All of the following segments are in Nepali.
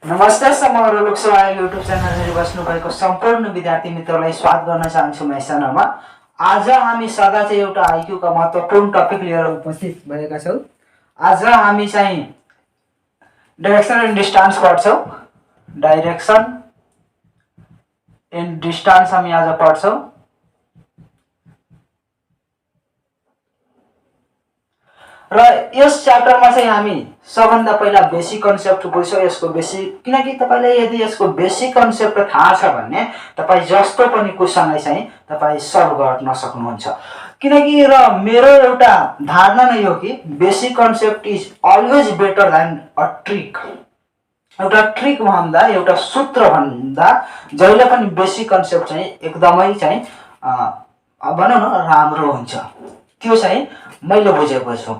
नमस्ते समग्र लोकसभा युट्युब च्यानल हेरी बस्नुभएको सम्पूर्ण विद्यार्थी मित्रलाई स्वागत गर्न चाहन्छु म यस च्यानलमा। आज हामी सदा चाहिँ एउटा आइक्यूका महत्त्वपूर्ण टपिक लिएर उपस्थित भएका छौँ। आज हामी चाहिँ डाइरेक्सन एन्ड डिस्टेन्स पढ्छौँ। डाइरेक्सन एन्ड डिस्टेन्स हामी आज पढ्छौँ। र यस च्याप्टरमा चाहिँ हामी सबभन्दा पहिला बेसिक कन्सेप्ट बुझ्छौँ। यसको बेसिक, किनकि तपाईलाई यदि यसको बेसिक कन्सेप्ट थाहा छ भने तपाईँ जस्तो पनि क्वेसनलाई चाहिँ तपाईँ सल्भ गर्न सक्नुहुन्छ। किनकि र मेरो एउटा धारणा नै हो कि basic concept is always better than a trick. एउटा ट्रिक भन्दा, एउटा सूत्र भन्दा जहिले पनि बेसिक कन्सेप्ट चाहिँ एकदमै चाहिँ भनौँ न राम्रो हुन्छ। त्यो चाहिँ मैले बुझेको छु।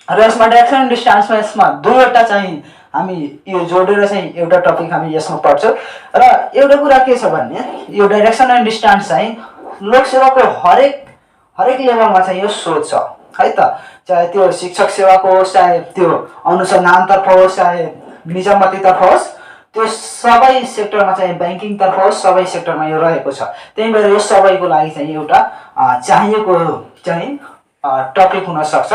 र यसमा डाइरेक्सन एन्ड डिस्टेन्समा यसमा दुईवटा चाहिँ हामी यो जोडेर चाहिँ एउटा टपिक हामी यसमा पढ्छौँ। र एउटा कुरा के छ भने यो डाइरेक्सन एन्ड डिस्टेन्स चाहिँ लोकसेवाको हरेक लेभलमा चाहिँ यो सोध्छ है त। चाहे त्यो शिक्षक सेवाको होस्, चाहे त्यो अनुसन्धानतर्फ होस्, चाहे निजामतीतर्फ होस्, त्यो सबै सेक्टरमा चाहिँ ब्याङ्किङतर्फ होस्, सबै सेक्टरमा यो रहेको छ। त्यही भएर यो सबैको लागि चाहिँ एउटा चाहिएको चाहिँ टपिक हुन सक्छ।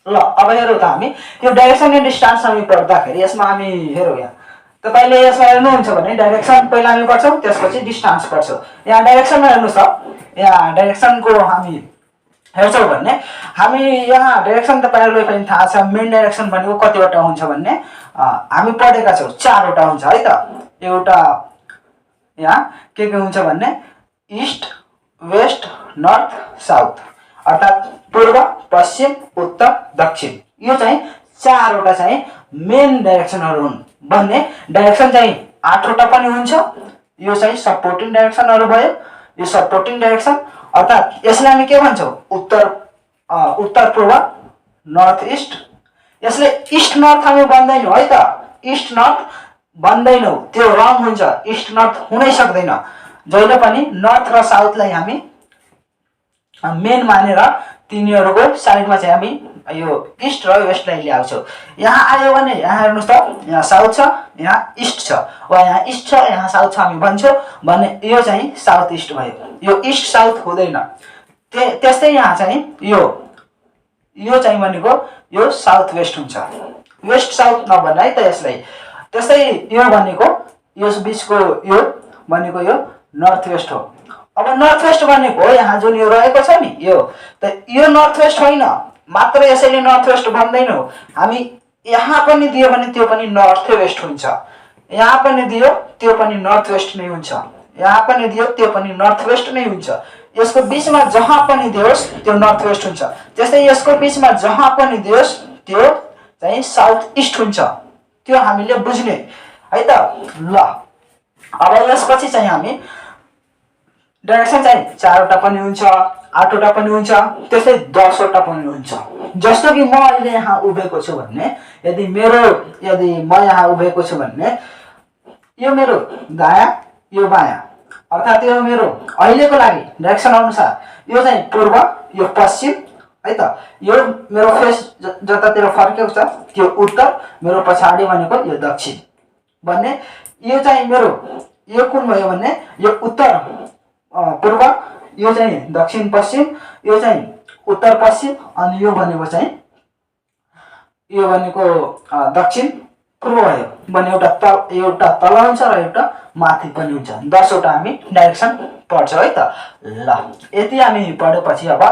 ल अब हेरौँ त हामी यो डाइरेक्सन एन्ड डिस्टेन्स हामी पढ्दाखेरि यसमा हामी हेरौँ। यहाँ तपाईँले यसमा हेर्नुहुन्छ भने डाइरेक्सन पहिला हामी पढ्छौँ, त्यसपछि डिस्टेन्स पढ्छौँ। यहाँ डाइरेक्सनमा हेर्नुहोस् त, यहाँ डाइरेक्सनको हामी हेर्छौँ भने हामी यहाँ डाइरेक्सन तपाईँहरूलाई पनि थाहा छ। मेन डाइरेक्सन भनेको कतिवटा हुन्छ भन्ने हामी पढेका छौँ, चारवटा हुन्छ है त। एउटा यहाँ के हुन्छ भन्ने इस्ट, वेस्ट, नर्थ, साउथ, अर्थात् पूर्व, पश्चिम, उत्तर, दक्षिण। यो चाहिँ चारवटा चाहिँ मेन डाइरेक्सनहरू हुन् भन्ने। डाइरेक्सन चाहिँ 8वटा पनि हुन्छ। यो चाहिँ सपोर्टिङ डाइरेक्सनहरू भयो। यो सपोर्टिङ डाइरेक्सन अर्थात् यसलाई हामी के भन्छौँ, उत्तर पूर्व, नर्थ ईस्ट। यसले इस्ट नर्थ हामी भन्दैनौँ है त। इस्ट नर्थ भन्दैनौँ, त्यो रङ हुन्छ। इस्ट नर्थ हुनै सक्दैन। जहिले पनि नर्थ र साउथलाई हामी मेन मानेर तिनीहरूको साइडमा चाहिँ हामी यो इस्ट र वेस्टलाई ल्याउँछौँ। यहाँ आयो भने यहाँ हेर्नुहोस् त, यहाँ साउथ छ, यहाँ इस्ट छ, वा यहाँ इस्ट छ, यहाँ साउथ छ हामी भन्छौँ भने यो चाहिँ साउथ इस्ट भयो। यो इस्ट साउथ हुँदैन। त्यस्तै यहाँ चाहिँ यो चाहिँ भनेको यो साउथ वेस्ट हुन्छ। वेस्ट साउथ नभन् है त यसलाई। त्यस्तै यो भनेको यस बिचको यो भनेको यो नर्थ वेस्ट हो। अब नर्थ वेस्ट भनेको यहाँ जुन यो रहेको छ नि, यो नर्थ वेस्ट होइन। मात्र यसैले नर्थ वेस्ट भन्दैनौँ हामी। यहाँ पनि दियो भने त्यो पनि नर्थ वेस्ट हुन्छ। यहाँ पनि दियो त्यो पनि नर्थ वेस्ट नै हुन्छ। यहाँ पनि दियो त्यो पनि नर्थ वेस्ट नै हुन्छ। यसको बिचमा जहाँ पनि दियोस् त्यो नर्थ वेस्ट हुन्छ। त्यस्तै यसको बिचमा जहाँ पनि दियोस् त्यो चाहिँ साउथ इस्ट हुन्छ। त्यो हामीले बुझ्ने है त। ल अब यसपछि चाहिँ हामी डाइरेक्सन चाहिँ 4वटा पनि हुन्छ, 8वटा पनि हुन्छ, त्यस्तै 10वटा पनि हुन्छ। जस्तो कि म अहिले यहाँ उभिएको छु भन्ने, यदि म यहाँ उभिएको छु भन्ने यो मेरो दायाँ, यो बायाँ, अर्थात् यो मेरो अहिलेको लागि डाइरेक्सन अनुसार यो चाहिँ पूर्व, यो पश्चिम है त। यो मेरो फेस जतातिर फर्केको छ त्यो उत्तर, मेरो पछाडि भनेको यो दक्षिण भन्ने। यो चाहिँ मेरो यो कुन भयो भन्ने यो उत्तर पूर्व, यो चाहिँ दक्षिण पश्चिम, यो चाहिँ उत्तर पश्चिम, अनि यो भनेको चाहिँ यो भनेको दक्षिण पूर्व भयो भने एउटा तल हुन्छ र एउटा माथि पनि हुन्छ। 10वटा हामी डाइरेक्सन पढ्छौँ है त। ल यति हामी पढेपछि अब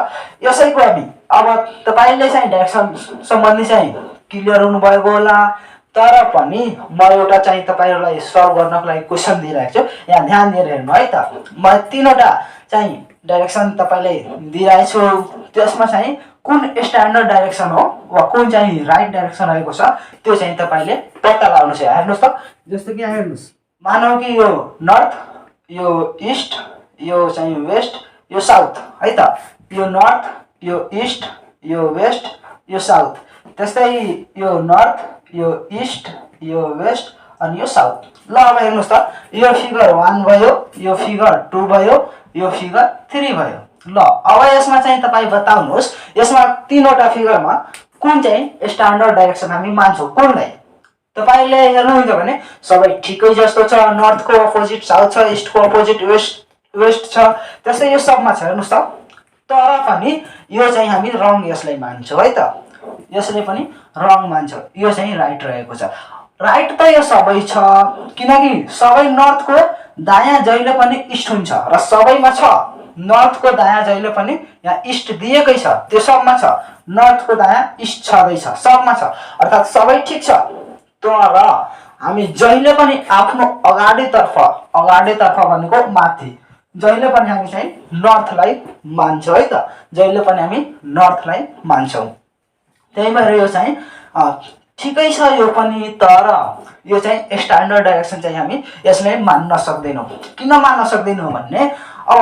यसैको हामी अब तपाईँले चाहिँ डाइरेक्सन सम्बन्धी चाहिँ क्लियर हुनुभएको होला। तर पनि म एउटा चाहिँ तपाईँहरूलाई सल्भ गर्नको लागि क्वेसन दिइरहेको छु। यहाँ ध्यान दिएर हेर्नु है त। म 3वटा चाहिँ डाइरेक्सन तपाईँले दिइरहेको छु। त्यसमा चाहिँ कुन स्ट्यान्डर्ड डाइरेक्सन हो वा कुन चाहिँ राइट डाइरेक्सन रहेको छ त्यो चाहिँ तपाईँले पत्ता लगाउनुहोस्। हेर्नुहोस् त, जस्तो कि यहाँ हेर्नुहोस्, मानौ कि यो नर्थ, यो इस्ट, यो चाहिँ वेस्ट, यो साउथ है त। यो नर्थ, यो इस्ट, यो वेस्ट, यो साउथ। त्यस्तै यो नर्थ, यो इस्ट, यो वेस्ट अनि यो साउथ। ल अब हेर्नुहोस् त, यो फिगर 1 भयो, यो फिगर 2 भयो, यो फिगर 3 भयो। ल अब यसमा चाहिँ तपाईँ बताउनुहोस्, यसमा 3वटा फिगरमा कुन चाहिँ स्ट्यान्डर्ड डाइरेक्सन हामी मान्छौँ, कुनलाई? तपाईँले हेर्नुहुन्छ भने सबै ठिकै जस्तो छ। नर्थको अपोजिट साउथ छ, इस्टको अपोजिट वेस्ट छ, त्यस्तै यो सबमा छ हेर्नुहोस् त। तर पनि यो चाहिँ हामी रङ यसलाई मान्छौँ है त, यसले पनि रङ मान्छ, यो चाहिँ राइट रहेको छ। राइट त यो सबै छ, किनकि सबै नर्थको दायाँ जहिले पनि इस्ट हुन्छ र सबैमा छ। नर्थको दायाँ जहिले पनि यहाँ इस्ट दिएकै छ, त्यो सबमा छ। नर्थको दायाँ इस्ट छँदैछ, सबमा छ, अर्थात् सबै ठिक छ। तर हामी जहिले पनि आफ्नो अगाडितर्फ भनेको माथि, जहिले पनि हामी चाहिँ नर्थलाई मान्छौँ है त, जहिले पनि हामी नर्थलाई मान्छौँ। त्यही भएर यो चाहिँ ठिकै छ यो पनि। तर यो चाहिँ स्ट्यान्डर्ड डाइरेक्सन चाहिँ हामी यसलाई मान्न सक्दैनौँ। किन मान्न सक्दैनौँ भन्ने, अब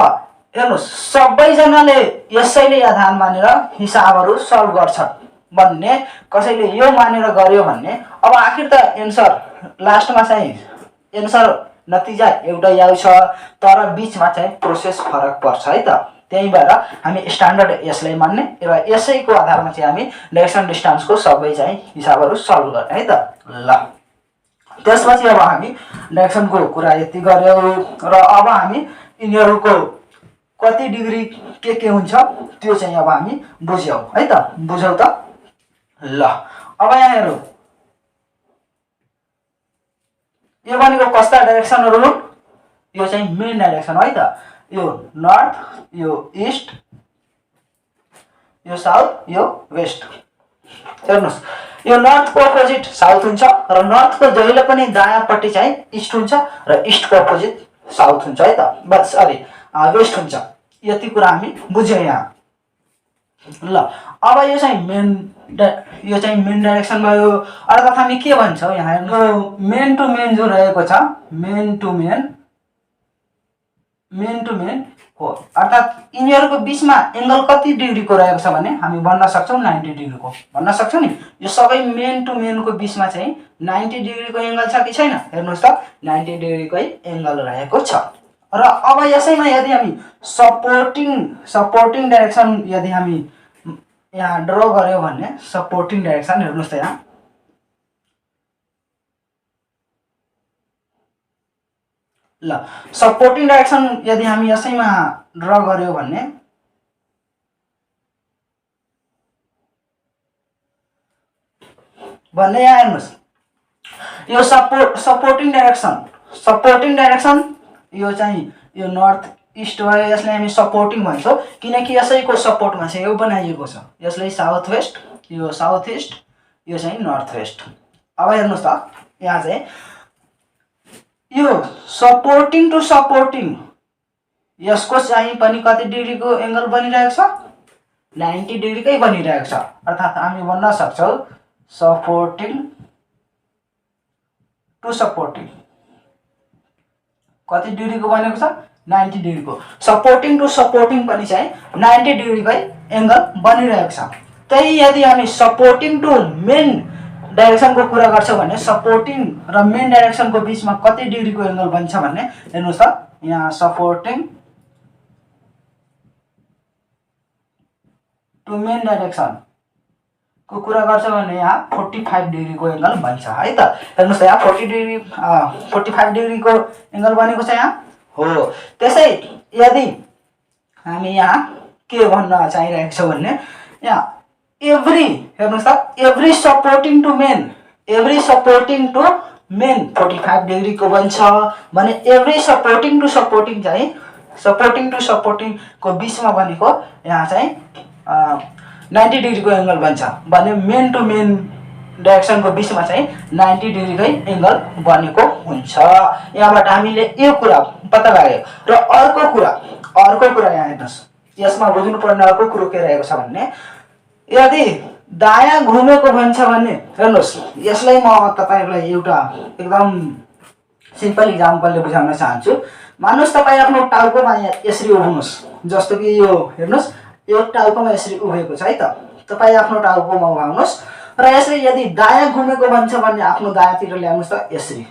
हेर्नुहोस् सबैजनाले यसैले आधार मानेर हिसाबहरू सल्भ गर्छन् भन्ने, कसैले यो मानेर गर्यो भन्ने, अब आखिर त एन्सर लास्टमा चाहिँ एन्सर नतिजा एउटै आउँछ, तर बिचमा चाहिँ प्रोसेस फरक पर्छ है त। त्यही भएर हामी स्ट्यान्डर्ड यसलाई मान्ने र यसैको आधारमा चाहिँ हामी डाइरेक्सन डिस्टेन्सको सबै चाहिँ हिसाबहरू सल्भ गर्ने है त। ल त्यसपछि अब हामी डाइरेक्सनको कुरा यति गऱ्यौँ र अब हामी यिनीहरूको कति डिग्री के हुन्छ त्यो चाहिँ अब हामी बुझ्यौँ है त, बुझौँ त। ल अब यहाँ हेरौँ, यो भनेको कस्ता डाइरेक्सनहरू हुन्, यो चाहिँ मेन डाइरेक्सन है त। यो नर्थ, यो इस्ट, यो साउथ, यो वेस्ट। हेर्नुहोस् यो नर्थको अपोजिट साउथ हुन्छ र नर्थको जहिले पनि दायाँपट्टि चाहिँ इस्ट हुन्छ र इस्टको अपोजिट साउथ हुन्छ है त, बस सरी वेस्ट हुन्छ। यति कुरा हामी बुझ्यौँ यहाँ। ल अब यो चाहिँ मेन डाइरेक्सन भयो। अर्थात् हामी के भन्छौँ यहाँ मेन टु मेन जो रहेको छ, मेन टु मेन हो, अर्थात् यिनीहरूको बिचमा एङ्गल कति डिग्रीको रहेको छ भने हामी भन्न सक्छौँ 90 डिग्रीको भन्न सक्छौँ नि। यो सबै मेन टु मेनको बिचमा चाहिँ 90 डिग्रीको एङ्गल छ कि छैन, हेर्नुहोस् त 90 डिग्रीकै एङ्गल रहेको छ। र अब यसैमा यदि हामी सपोर्टिङ डाइरेक्सन यदि हामी यहाँ ड्र गर्यो भने, सपोर्टिङ डाइरेक्सन हेर्नुहोस् त यहाँ, ल सपोर्टिङ डाइरेक्सन यदि हामी यसैमा ड्र गर्यो भने यहाँ हेर्नुहोस् यो सपोर्टिङ डाइरेक्सन यो चाहिँ यो नर्थ इस्ट भयो, यसलाई हामी सपोर्टिङ भन्छौँ किनकि यसैको सपोर्टमा चाहिँ यो बनाइएको छ। यसलाई साउथ वेस्ट, यो साउथ इस्ट, यो चाहिँ नर्थ वेस्ट। अब हेर्नुहोस् त यहाँ चाहिँ यो सपोर्टिङ टु सपोर्टिङ, यसको चाहिँ पनि कति डिग्रीको एङ्गल बनिरहेको छ, 90 डिग्रीकै बनिरहेको छ। अर्थात् हामी भन्न सक्छौँ सपोर्टिङ टु सपोर्टिङ कति डिग्रीको बनेको छ, 90 डिग्रीको। सपोर्टिङ टु सपोर्टिङ पनि चाहिँ 90 डिग्रीकै एङ्गल बनिरहेको छ। त्यही यदि हामी सपोर्टिङ टु मेन डाइरेक्सनको कुरा गर्छौँ भने सपोर्टिङ र मेन डाइरेक्सनको बिचमा कति डिग्रीको एङ्गल बन्छ भन्ने हेर्नुहोस् त, यहाँ सपोर्टिङ टु मेन डाइरेक्सनको कुरा गर्छौँ भने यहाँ 45 डिग्रीको एङ्गल बन्छ है त। हेर्नुहोस् त यहाँ 45 डिग्रीको एङ्गल बनेको छ यहाँ हो। त्यसै यदि हामी यहाँ के भन्न चाहिरहेको छौँ भने यहाँ हेर्नुहोस् त एभ्री सपोर्टिङ टु मेन 45 डिग्रीको बन्छ भने एभ्री सपोर्टिङ टु सपोर्टिङको बिचमा बनेको यहाँ चाहिँ 90 डिग्रीको एङ्गल बन्छ भने मेन टु मेन डाइरेक्सनको बिचमा चाहिँ 90 डिग्रीकै एङ्गल बनेको हुन्छ। यहाँबाट हामीले यो कुरा पत्ता लाग्यो। र अर्को कुरा यहाँ हेर्नुहोस्, यसमा बुझ्नुपर्ने अर्को कुरो के रहेको छ भन्ने, यदि दायाँ घुमेको भन्छ भने हेर्नुहोस् यसलाई म तपाईँहरूलाई एउटा एकदम सिम्पल इक्जाम्पलले बुझाउन चाहन्छु। मान्नुहोस् तपाईँ आफ्नो टाउकोमा यसरी उभिनुहोस्, जस्तो कि यो हेर्नुहोस् यो टाउकोमा यसरी उभिएको छ है त, तपाईँ आफ्नो टाउकोमा उभाउनुहोस् र यसले यदि दायाँ घुमेको भन्छ भने आफ्नो दायाँतिर ल्याउनुहोस् त, यसरी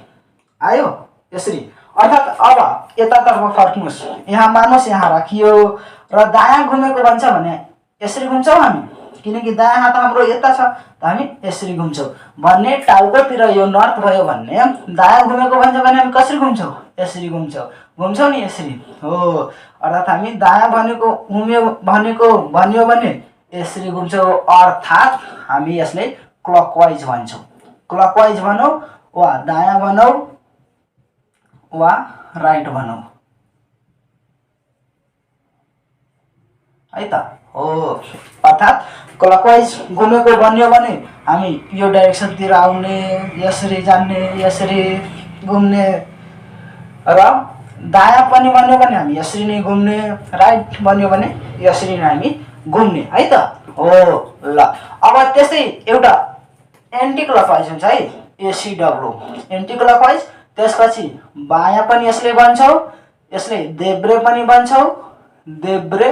आयो यसरी। अर्थात् अब यतातर्फ फर्किनुहोस्, यहाँ मान्नुहोस् यहाँ राखियो र दायाँ घुमेको भन्छ भने यसरी घुम्छौँ हामी, किनकि दायाँ हात हाम्रो यता छ त हामी यसरी घुम्छौँ भन्ने टाउकोतिर यो नर्थ भयो भन्ने दायाँ घुमेको भन्छ भने हामी कसरी घुम्छौँ यसरी घुम्छौँ नि यसरी हो अर्थात् हामी दायाँ भन्यो भने यसरी घुम्छौँ अर्थात् हामी यसलाई क्लकवाइज भन्छौँ क्लकवाइज भनौँ वा दायाँ भनौँ वा राइट भनौँ है त हो अर्थात् क्लकवाइज घुमेको भन्यो भने हामी यो डाइरेक्सनतिर आउने यसरी जाने यसरी घुम्ने र दायाँ पनि भन्यो भने हामी यसरी नै घुम्ने राइट भन्यो भने यसरी नै हामी घुम्ने है त हो ल अब त्यस्तै एउटा एन्टी क्लकवाइज हुन्छ है एसिडब्ल्यू एन्टी क्लकवाइज त्यसपछि बायाँ पनि यसले भन्छौँ यसले देब्रे पनि भन्छौँ देब्रे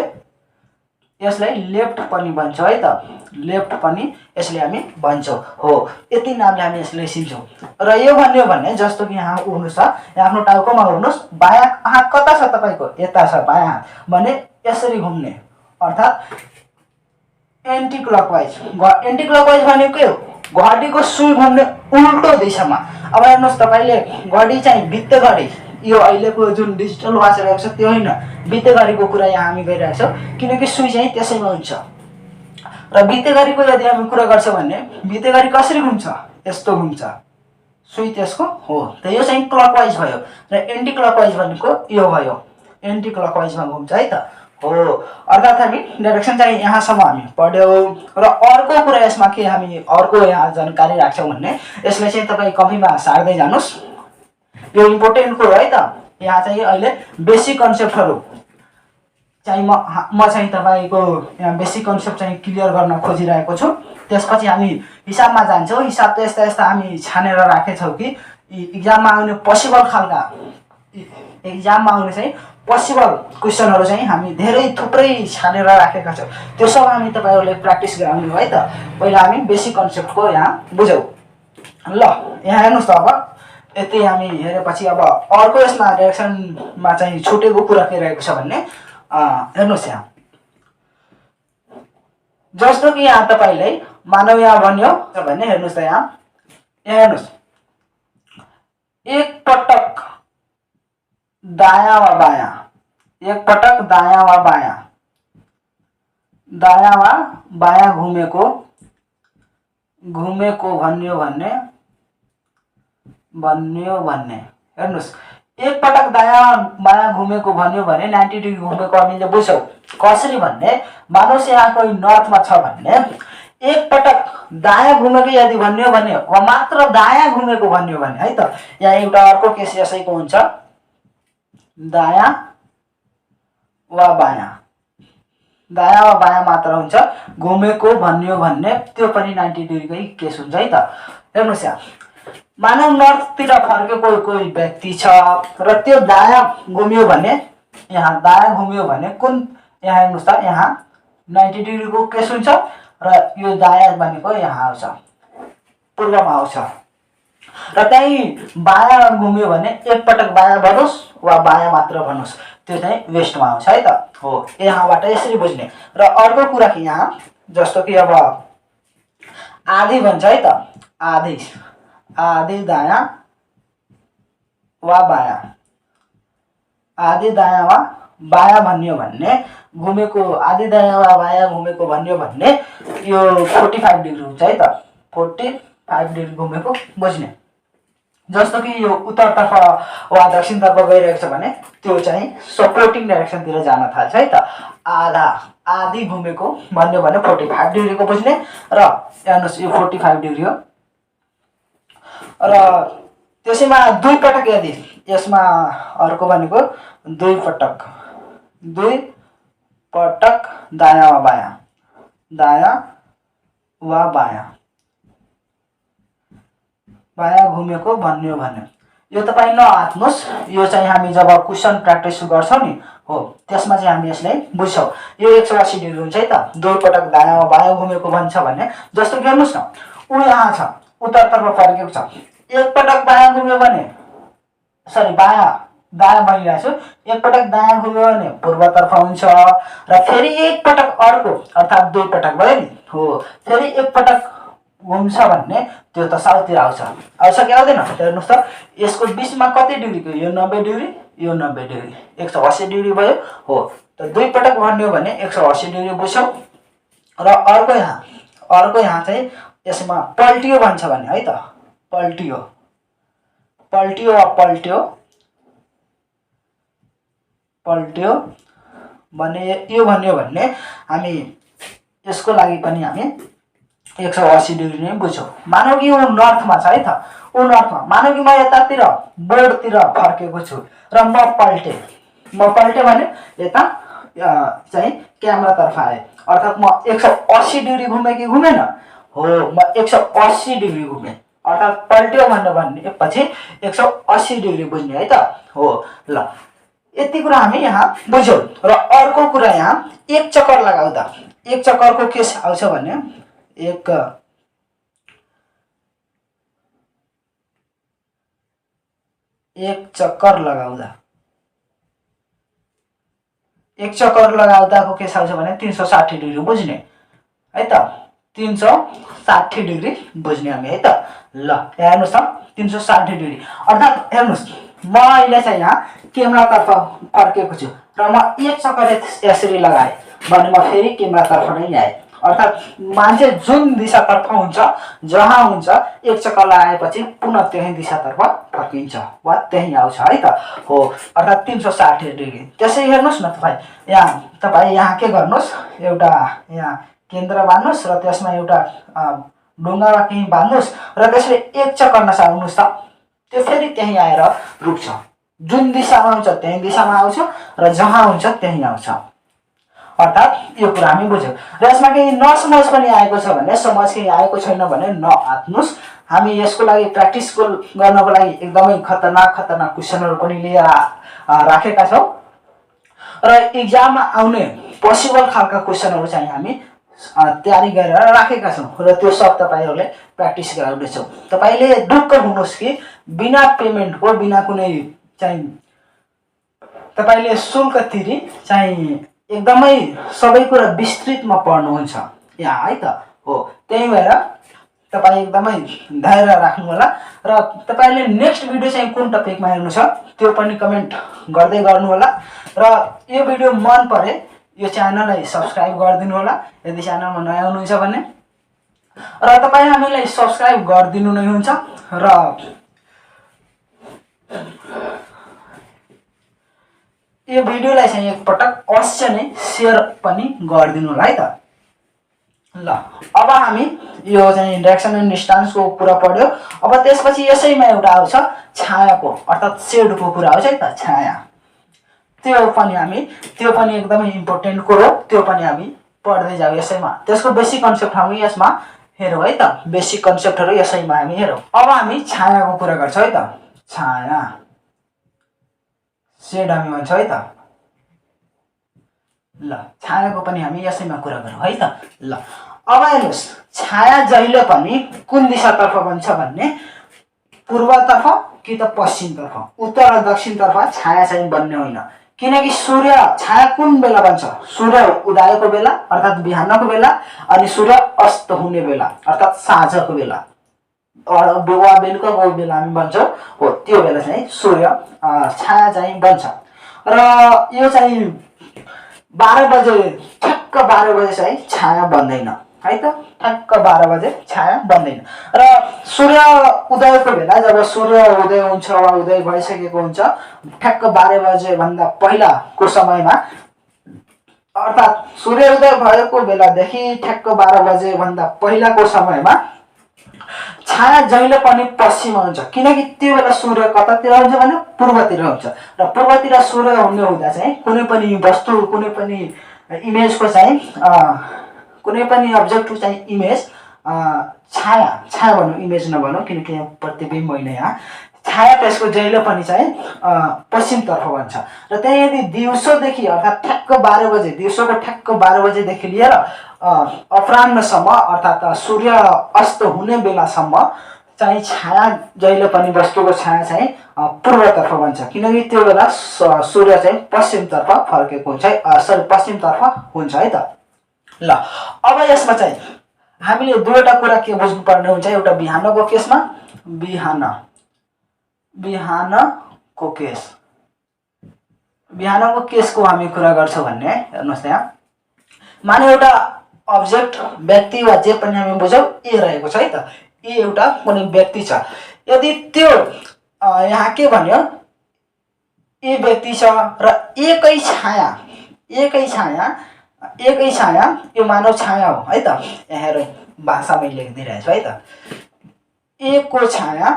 यसलाई लेफ्ट पनि भन्छौँ है त लेफ्ट पनि यसले हामी भन्छौँ हो यति नामले हामी यसलाई सिक्छौँ र यो भन्यो भने जस्तो कि यहाँ उड्नु छ यहाँ आफ्नो टाउकोमा उड्नुहोस् बायाँ हात कता छ तपाईँको यता छ बायाँ हात भने यसरी घुम्ने अर्थात् एन्टी क्लकवाइज भनेको के हो घडीको सुई घुम्ने उल्टो दिशामा अब हेर्नुहोस् तपाईँले घडी चाहिँ भित्ते घडी यो अहिलेको जुन डिजिटल वाच रहेको छ त्यो होइन भित्ते घडीको कुरा यहाँ हामी गरिरहेको छौँ किनकि सुई चाहिँ त्यसैमा हुन्छ र भित्ते घडीको यदि हामी कुरा गर्छौँ भने भित्ते घडी कसरी घुम्छ यस्तो घुम्छ सुई त्यसको हो त यो चाहिँ क्लकवाइज भयो र एन्टी क्लकवाइज भनेको यो भयो एन्टी क्लकवाइजमा घुम्छ है त हो अर्थात् हामी डाइरेक्सन चाहिँ यहाँसम्म हामी पढ्यौँ र अर्को कुरा यसमा के हामी अर्को यहाँ जानकारी राख्छौँ भन्ने यसलाई चाहिँ तपाईँ कपीमा सार्दै जानुहोस् यो इम्पोर्टेन्ट कुरो है त यहाँ चाहिँ अहिले बेसिक कन्सेप्टहरू चाहिँ म चाहिँ तपाईँको यहाँ बेसिक कन्सेप्ट चाहिँ क्लियर गर्न खोजिरहेको छु त्यसपछि हामी हिसाबमा जान्छौँ हिसाब त यस्ता यस्ता हामी छानेर राखेछौँ कि इक्जाममा आउने पोसिबल खालका इक्जाममा आउने चाहिँ पोसिबल क्वेसनहरू चाहिँ हामी धेरै थुप्रै छानेर राखेका छौँ त्यो सब हामी तपाईँहरूले प्र्याक्टिस गराउनु है त पहिला हामी बेसिक कन्सेप्टको यहाँ बुझौँ ल यहाँ हेर्नुहोस् त अब यति हामी हेरेपछि अब अर्को यसमा डाइरेक्सनमा चाहिँ छुटेको कुरा के रहेको छ भन्ने हेर्नुहोस् यहाँ जस्तो कि यहाँ तपाईँलाई मानव यहाँ भन्यो भने हेर्नुहोस् त यहाँ हेर्नुहोस् एक पटक दायाँ वा बायाँ एक पटक दायाँ वा बायाँ घुमेको भन्ने हेर्नुहोस् एक पटक दायाँ बायाँ घुमेको भन्यो भने 90 डिग्री घुमेको हामीले बुझ्छौँ कसरी भन्ने मानोस् यहाँ कोही नर्थमा छ भन्ने एक पटक दायाँ घुमेको यदि भन्यो भने वा मात्र दायाँ घुमेको भन्यो भने है त यहाँ एउटा अर्को केस यसैको हुन्छ दायाँ वा बायाँ मात्र हुन्छ घुमेको भन्यो भन्ने त्यो पनि 90 डिग्रीकै केस हुन्छ है त हेर्नुहोस् यहाँ मानव नर्थतिर फर्केको कोही व्यक्ति छ र त्यो दायाँ घुम्यो भने यहाँ दायाँ घुम्यो भने कुन यहाँ हेर्नुहोस् त यहाँ 90 डिग्रीको केस हुन्छ र यो दायाँ भनेको यहाँ आउँछ पूर्वमा आउँछ र त्यही बायाँ घुम्यो भने एकपटक बायाँ भन्नुहोस् वा बायाँ मात्र भन्नुहोस् त्यो चाहिँ वेस्टमा आउँछ है त हो यहाँबाट यसरी बुझ्ने र अर्को कुरा कि यहाँ जस्तो कि अब आधी भन्छ है त आधी दायाँ वा बायाँ भन्यो भन्ने घुमेको आधी दायाँ वा बायाँ घुमेको भन्यो भन्ने यो 45 डिग्री हुन्छ है त 45 डिग्री घुमेको बुझ्ने जस्तो कि यो उत्तरतर्फ वा दक्षिणतर्फ गइरहेको छ भने त्यो चाहिँ सपोर्टिङ डाइरेक्सनतिर जान थाल्छ है त आधी घुमेको भन्यो भने 45 डिग्रीको बुझ्ने र हेर्नुहोस् यो 45 डिग्री हो र त्यसैमा दुई पटक यदि यसमा अर्को भनेको दुई पटक दायाँ वा बायाँ घुमेको भन्यो भने यो तपाईँ नआत्नुहोस् यो चाहिँ हामी जब क्वेसन प्र्याक्टिस गर्छौँ नि हो त्यसमा चाहिँ हामी यसलाई बुझ्छौँ यो 180 डिग्री हुन्छ है त दुई पटक दायाँ वा बायाँ घुमेको भन्छ भने जस्तो कि हेर्नुहोस् न ऊ यहाँ छ उत्तरतर्फ फर्केको छ एक पटक बायाँ घुम्यो भने बायाँ दायाँ भनिरहेको छु। एकपटक दायाँ घुम्यो भने पूर्वतर्फ हुन्छ र फेरि एकपटक अर्को अर्थात् 2 पटक भयो नि हो, फेरि एकपटक घुम्छ भने त्यो त साउथतिर आउँछ कि आउँदैन हेर्नुहोस् त। यसको बिचमा कति डिग्रीको, यो 90 डिग्री, यो 90 डिग्री, 180 डिग्री भयो हो। त 2 पटक भन्यो भने 180 डिग्री बुझ्छौँ। र अर्को यहाँ चाहिँ यसमा पल्टियो भन्छ भने है त, पल्टियो वा पल्ट्यो भने यो भन्यो भने हामी यसको लागि पनि हामी 180 डिग्री नै बुझ्छौँ। मानव कि ऊ नर्थमा छ है त, ऊ नर्थमा, मानव कि म यतातिर बोर्डतिर फर्केको छु र म पल्टेँ भने यता चाहिँ क्यामेरातर्फ आएँ, अर्थात् म 180 डिग्री घुमेँ कि घुमेन हो, म 180 डिग्री घुमेँ, अर्थात् पल्ट्यो भनेपछि 180 डिग्री बुझ्ने है त हो। ल यति कुरा हामी यहाँ बुझ्यौँ। र अर्को कुरा यहाँ एक चक्कर लगाउँदा, एक चक्करको के आउँछ भने एक चक्कर लगाउँदाको के आउँछ भने 360 डिग्री बुझ्ने है त, 360 डिग्री बुझ्ने हामी है त। ल हेर्नुहोस् त 360 डिग्री अर्थात् हेर्नुहोस् म अहिले चाहिँ यहाँ क्यामेरातर्फ फर्केको छु र म एक चक्कर यसरी लगाएँ भने म फेरि क्यामेरातर्फ नै आएँ, अर्थात् मान्छे जुन दिशातर्फ हुन्छ जहाँ हुन्छ एक चक्कर लगाएपछि पुनः त्यही दिशातर्फ फर्किन्छ वा त्यही आउँछ है त हो, अर्थात् 360 डिग्री। त्यसै हेर्नुहोस् न तपाईँ यहाँ के गर्नुहोस्, एउटा यहाँ केन्द्र बान्नुहोस् र त्यसमा एउटा ढुङ्गा वा केही बान्नुहोस् र त्यसले एक चक्कर नसाउनुहोस् त, त्यो फेरि त्यहीँ आएर रुक्छ, जुन दिशामा आउँछ त्यही दिशामा आउँछ र जहाँ हुन्छ त्यही आउँछ, अर्थात् यो कुरा हामी बुझ्यौँ। र यसमा केही नसमझ पनि आएको छ भने, समझ केही आएको छैन भने नआत्नुहोस्, हामी यसको लागि प्र्याक्टिस गर्नको लागि एकदमै खतरनाक क्वेसनहरू पनि लिएर राखेका छौँ र इक्जाममा आउने पोसिबल खालका क्वेसनहरू चाहिँ हामी तयारी गरेर राखेका छौँ र त्यो सब तपाईँहरूले प्र्याक्टिस गराउनेछौँ। तपाईँले ढुक्क हुनुहोस् कि बिना पेमेन्टको, बिना कुनै चाहिँ तपाईँले शुल्क तिरी चाहिँ एकदमै सबै कुरा विस्तृतमा पढ्नुहुन्छ यहाँ है त हो। त्यही भएर तपाईँ एकदमै धैर्य राख्नु होला र तपाईँले नेक्स्ट भिडियो चाहिँ कुन टपिकमा हेर्नु छ त्यो पनि कमेन्ट गर्दै गर्नु होला र यो भिडियो मन परे यो च्यानललाई सब्सक्राइब गरिदिनु होला यदि च्यानलमा नयाँ हुनुहुन्छ भने, र तपाईँ हामीलाई सब्सक्राइब गरिदिनु नै हुन्छ र यो भिडियोलाई चाहिँ एकपटक अवश्य नै सेयर पनि गरिदिनु होला है त। ल अब हामी यो चाहिँ डाइरेक्सन एन्ड डिस्टेन्सको कुरा पढ्यो। अब त्यसपछि यसैमा एउटा आउँछ छायाको अर्थात् सेडको कुरा आउँछ है त, छाया, त्यो पनि एकदमै इम्पोर्टेन्ट कुरो, त्यो पनि हामी पढ्दै जाउँ यसैमा। त्यसको बेसिक कन्सेप्ट हामी यसमा हेरौँ है त, बेसिक कन्सेप्टहरू यसैमा हामी हेरौँ। अब हामी छायाको कुरा गर्छौँ है त, छाया सेड हामी भन्छौँ है त। ल छायाको पनि हामी यसैमा कुरा गरौँ है त। ल अब हेर्नुहोस्, छाया जहिले पनि कुन दिशातर्फ बन्छ भन्ने पूर्वतर्फ कि त पश्चिमतर्फ, उत्तर र दक्षिणतर्फ छाया चाहिँ बन्ने होइन, किनकि सूर्य छाया कुन बेला बन्छ, सूर्य उदाएको बेला अर्थात् बिहानको बेला अनि सूर्य अस्त हुने बेला अर्थात् साँझको बेला वा बेलुकाको बेला हामी भन्छौँ हो, त्यो बेला चाहिँ सूर्य छाया चाहिँ बन्छ। र यो चाहिँ 12 बजे ठ्याक्क 12 बजे चाहिँ छाया बन्दैन है त, ठ्याक्क 12 बजे छाया बन्दैन। र सूर्य उदयको बेला जब सूर्य उदय हुन्छ वा उदय भइसकेको हुन्छ ठ्याक्क 12 बजे भन्दा पहिलाको समयमा, अर्थात् सूर्य उदय भएको बेलादेखि ठ्याक्क 12 बजे भन्दा पहिलाको समयमा छाया जहिले पनि पश्चिममा हुन्छ, किनकि त्यो बेला सूर्य कतातिर हुन्छ भने पूर्वतिर हुन्छ र पूर्वतिर सूर्य हुने हुँदा चाहिँ कुनै पनि वस्तु, कुनै पनि इमेजको चाहिँ कुनै पनि अब्जेक्टको चाहिँ इमेज छाया भनौँ, इमेज नभनौँ किनकि यहाँ प्रतिबिम्ब होइन, यहाँ छाया त्यसको जहिले पनि चाहिँ पश्चिमतर्फ बन्छ। र त्यही यदि दिउँसोदेखि अर्थात् ठ्याक्क 12 बजे, दिउँसोको ठ्याक्क 12 बजेदेखि लिएर अपराह्नसम्म अर्थात् सूर्य अस्त हुने बेलासम्म चाहिँ छाया जहिले पनि वस्तुको छाया चाहिँ पूर्वतर्फ बन्छ, किनकि त्यो बेला सूर्य चाहिँ पश्चिमतर्फ फर्केको हुन्छ है, सरी पश्चिमतर्फ हुन्छ है त। ल अब यसमा चाहिँ हामीले दुईवटा कुरा के बुझ्नुपर्ने हुन्छ। एउटा बिहानको केसमा, बिहानको केसको हामी कुरा गर्छौँ भन्ने हेर्नुहोस् यहाँ, माने एउटा अब्जेक्ट व्यक्ति वा जे पनि हामी बुझौँ ए रहेको छ है त, ए एउटा कुनै व्यक्ति छ। यदि त्यो यहाँ के भन्यो ए व्यक्ति छ र एकै छाया यो मानव छाया हो है त। यहाँ हेर भाषामै लेखिदिइरहेको छु है त। एकको छाया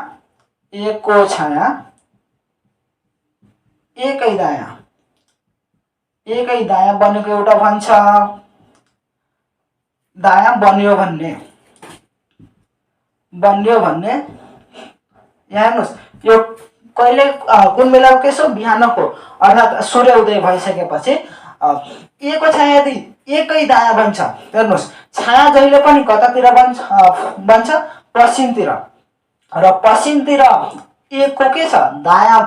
एकै दायाँ बनेको एउटा भन्छ दायाँ बन्यो भन्ने। यहाँ हेर्नुहोस् यो कहिले कुन बेलाको केस हो, बिहानको, अर्थात् सूर्य उदय भइसकेपछि एको छाया यदि एकै दायाँ बन्छ, हेर्नुहोस् छाया जहिले पनि कतातिर बन्छ पश्चिमतिर, र पश्चिमतिर एकको के छ दायाँ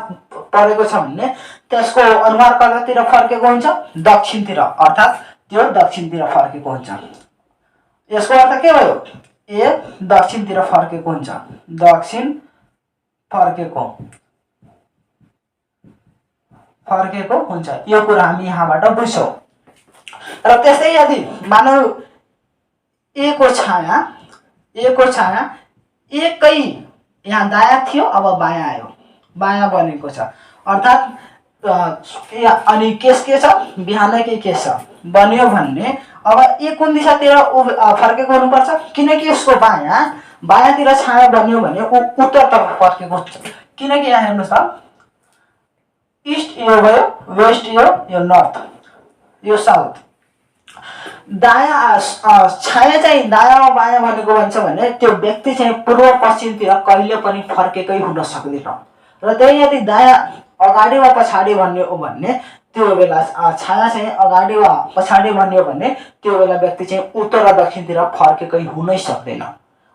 परेको छ भने त्यसको अनुहार कतातिर फर्केको हुन्छ दक्षिणतिर, अर्थात् त्यो दक्षिणतिर फर्केको हुन्छ। यसको अर्थ के भयो, ए दक्षिणतिर फर्केको हुन्छ, दक्षिण फर्केको हुन्छ। यो कुरा हामी यहाँबाट बुझ्छौँ। र त्यस्तै यदि मानौ एको छाया एकै यहाँ दायाँ थियो अब बायाँ आयो, बायाँ बनेको छ, अर्थात् अनि केस के छ, बिहानकै केस छ बन्यो भन्ने। अब ए कुन दिशातिर फर्केको हुनुपर्छ, किनकि यसको बायाँतिर छाया बन्यो भने ऊ उत्तरतर्फ फर्केको हुन्छ। किनकि यहाँ हेर्नुहोस् त, इस्ट यो भयो, वेस्ट यो नर्थ, यो साउथ। दायाँ छाया चाहिँ दायाँ बायाँ भनेको भन्छ भने त्यो व्यक्ति चाहिँ पूर्व पश्चिमतिर कहिले पनि फर्केकै हुन सक्दैन। र त्यही यदि दायाँ अगाडि वा पछाडि भन्ने हो भने त्यो बेला छाया चाहिँ अगाडि वा पछाडि भन्ने हो भने त्यो बेला व्यक्ति चाहिँ उत्तर र दक्षिणतिर फर्केकै हुनै सक्दैन।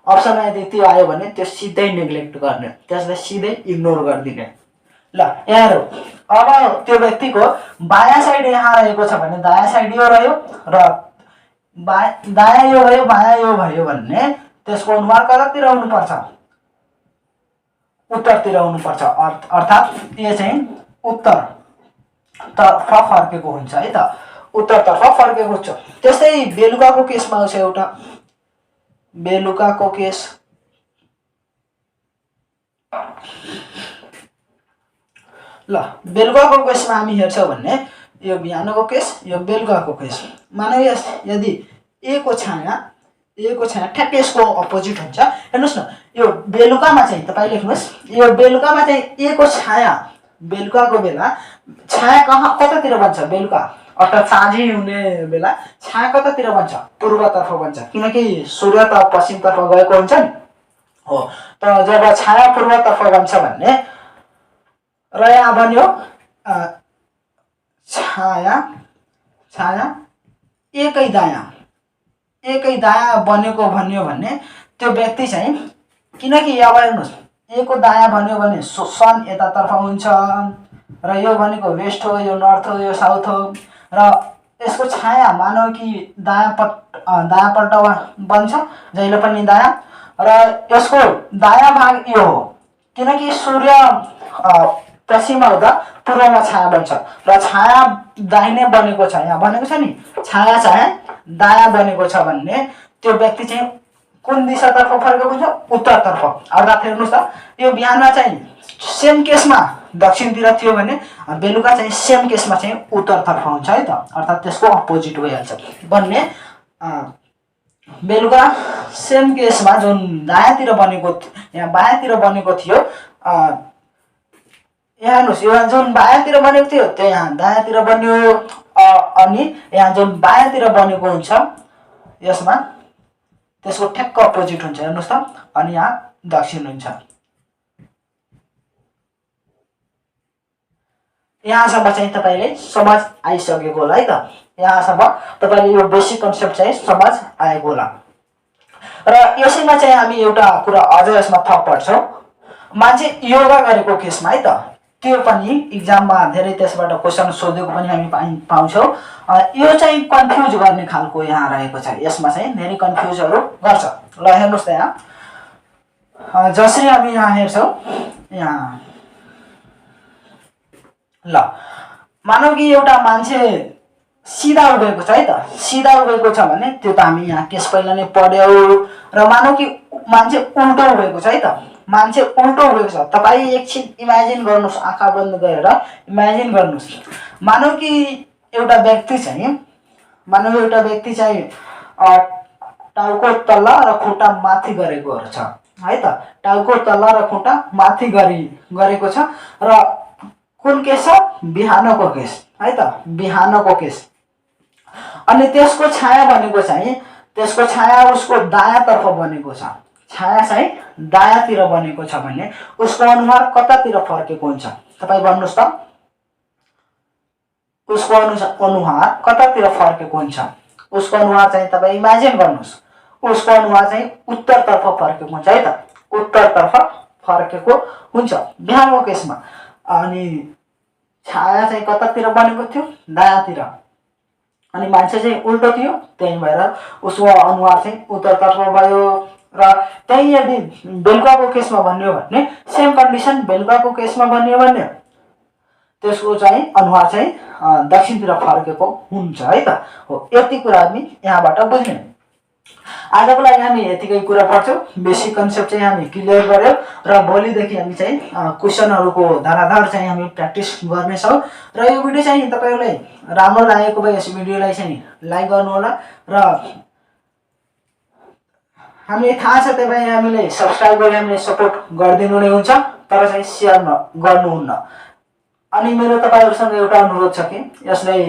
अप्सनमा यदि त्यो आयो भने त्यो सिधै नेग्लेक्ट गर्ने, त्यसलाई सिधै इग्नोर गरिदिने। ल यहाँ हेरौँ, अब त्यो व्यक्तिको बायाँ साइड यहाँ रहेको छ भने दायाँ साइड यो रह्यो र दायाँ यो भयो बायाँ यो भयो भने त्यसको अनुहार कतातिर हुनुपर्छ, उत्तरतिर हुनुपर्छ, अर्थात् यो चाहिँ उत्तरतर्फ फर्केको हुन्छ है त, उत्तरतर्फ फर्केको हुन्छ। त्यस्तै बेलुकाको केसमा आउँछ एउटा, बेलुकाको केस। ल बेलुकाको केसमा हामी हेर्छौँ भने यो बिहानको केस, यो बेलुकाको केस। मानौ यदि एको छाया ठ्याक्कै यसको अपोजिट हुन्छ। हेर्नुहोस् न, यो बेलुकामा चाहिँ तपाईँ लेख्नुहोस्, यो बेलुकामा चाहिँ एको छाया बेलुकाको बेला छाया कतातिर बन्छ, बेलुका अर्थात् साँझी हुने बेला छाया कतातिर बन्छ, पूर्वतर्फ बन्छ, किनकि सूर्य त पश्चिमतर्फ गएको हुन्छ नि हो। तर जब छाया पूर्वतर्फ बन्छ भने र यहाँ भन्यो छाया एकै दायाँ बनेको भन्यो भने त्यो व्यक्ति चाहिँ, किनकि अब हेर्नुहोस् एको दायाँ भन्यो भने सन यतातर्फ हुन्छ र यो भनेको वेस्ट हो, यो नर्थ हो, यो साउथ हो, र यसको छाया मानव कि दायाँपल्ट बन्छ जहिले पनि दायाँ, र यसको दायाँ भाग यो हो, किनकि सूर्य पश्चिममा हुँदा पूर्वमा छाया बन्छ र छाया दाहिने बनेको छ, यहाँ बनेको छ नि छाया दायाँ बनेको छ भन्ने त्यो व्यक्ति चाहिँ कुन दिशातर्फ फर्केको हुन्छ, उत्तरतर्फ। अर्थात् हेर्नुहोस् त, यो बिहान चाहिँ सेम केसमा दक्षिणतिर थियो भने बेलुका चाहिँ सेम केसमा चाहिँ उत्तरतर्फ हुन्छ है त, अर्थात् त्यसको अपोजिट भइहाल्छ भन्ने। बेलुका सेम केसमा जुन दायाँतिर बनेको यहाँ बायाँतिर बनेको थियो, यहाँ हेर्नुहोस् यो जुन बायाँतिर बनेको थियो त्यो यहाँ दायाँतिर बन्यो, अनि यहाँ जुन बायाँतिर बनेको हुन्छ यसमा त्यसको ठ्याक्क अपोजिट हुन्छ, हेर्नुहोस् त, अनि यहाँ दक्षिण हुन्छ। यहाँसम्म चाहिँ तपाईँले समझ आइसकेको होला है त, यहाँसम्म तपाईँले यो बेसिक कन्सेप्ट चाहिँ समझ आएको होला। र यसैमा चाहिँ हामी एउटा कुरा अझ यसमा थप पढ्छौँ। मान्छे योगा गरेको केसमा है त, त्यो पनि इक्जाममा धेरै त्यसबाट क्वेसन सोधेको पनि हामी पाउँछौँ। यो चाहिँ कन्फ्युज गर्ने खालको यहाँ रहेको छ, यसमा चाहिँ धेरै कन्फ्युजहरू गर्छ। ल हेर्नुहोस् त यहाँ जसरी हामी यहाँ हेर्छौँ, यहाँ ल मानौ कि एउटा मान्छे सिधा उभिएको छ है त, सिधा उभिएको छ भने त्यो त हामी यहाँ केस पहिला नै पढ्यौँ। र मानौ कि मान्छे उल्टो उभिएको छ है त, मान्छे उल्टो उभिएको छ। तपाईँ एकछिन इमेजिन गर्नुहोस्, आँखा बन्द गरेर इमेजिन गर्नुहोस्। मानौ कि एउटा व्यक्ति चाहिँ टाउको तल्ला र खुट्टा माथि गरेको छ है त, टाउको तल्ला र खुट्टा माथि गरेको छ। र कुन केस छ? बिहानको केस है त, बिहानको केस। अनि त्यसको छाया भनेको चाहिँ, त्यसको छाया उसको दायाँतर्फ बनेको छ, छाया चाहिँ दायाँतिर बनेको छ भने उसको अनुहार कतातिर फर्केको हुन्छ? तपाईँ भन्नुहोस् त, उसको अनुहार कतातिर फर्केको हुन्छ? उसको अनुहार चाहिँ तपाईँ इमेजिन गर्नुहोस्, उसको अनुहार चाहिँ उत्तरतर्फ फर्केको हुन्छ है त, उत्तरतर्फ फर्केको हुन्छ बिहानको केसमा। अनि छाया चाहिँ कतातिर बनेको थियो? दायाँतिर। अनि मान्छे चाहिँ उल्टो थियो, त्यही भएर उसको अनुहार चाहिँ उत्तरतर्फ भयो। र त्यही यदि बेलुकाको केसमा भन्यो भने सेम कन्डिसन, बेलुकाको केसमा भन्यो भने त्यसको चाहिँ अनुहार चाहिँ दक्षिणतिर फर्केको हुन्छ है त। हो, यति कुरा हामी यहाँबाट बुझ्यौँ। आजको लागि हामी यतिकै कुरा पढ्छौँ। बेसिक कन्सेप्ट चाहिँ हामी क्लियर गऱ्यौँ र भोलिदेखि हामी चाहिँ क्वेसनहरूको धराधार चाहिँ हामी प्र्याक्टिस गर्नेछौँ। र यो भिडियो चाहिँ तपाईँहरूलाई राम्रो लागेको भए यस भिडियोलाई चाहिँ लाइक गर्नुहोला। र हामीले थाहा छ तपाईँ हामीले सब्सक्राइब गरेर हामीले सपोर्ट गरिदिनु नै हुन्छ, तर चाहिँ सेयर गर्नुहुन्न। अनि मेरो तपाईँहरूसँग एउटा अनुरोध छ कि यसलाई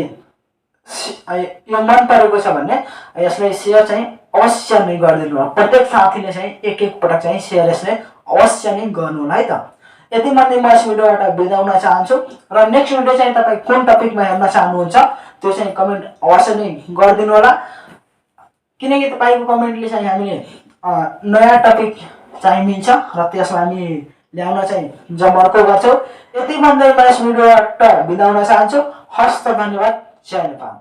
यो मन परेको छ भने यसलाई सेयर चाहिँ अवश्य नै गरिदिनु होला। प्रत्येक साथीले चाहिँ एक पटक चाहिँ सेयर यसले अवश्य नै गर्नु होला है त। यति मात्रै म यस भिडियोबाट बिदा हुन चाहन्छु। र नेक्स्ट भिडियो चाहिँ तपाईँ कुन टपिकमा हेर्न चाहनुहुन्छ त्यो चाहिँ कमेन्ट अवश्य नै गरिदिनु होला, किनकि तपाईँको कमेन्टले चाहिँ हामीले नयाँ टपिक चाहिँ मिल्छ र त्यसलाई हामी ल्याउन चाहिँ जमर्को गर्छौँ। यति भन्दै म यस भिडियोबाट बिदा हुन चाहन्छु। हस्त, धन्यवाद, जय नेपाल।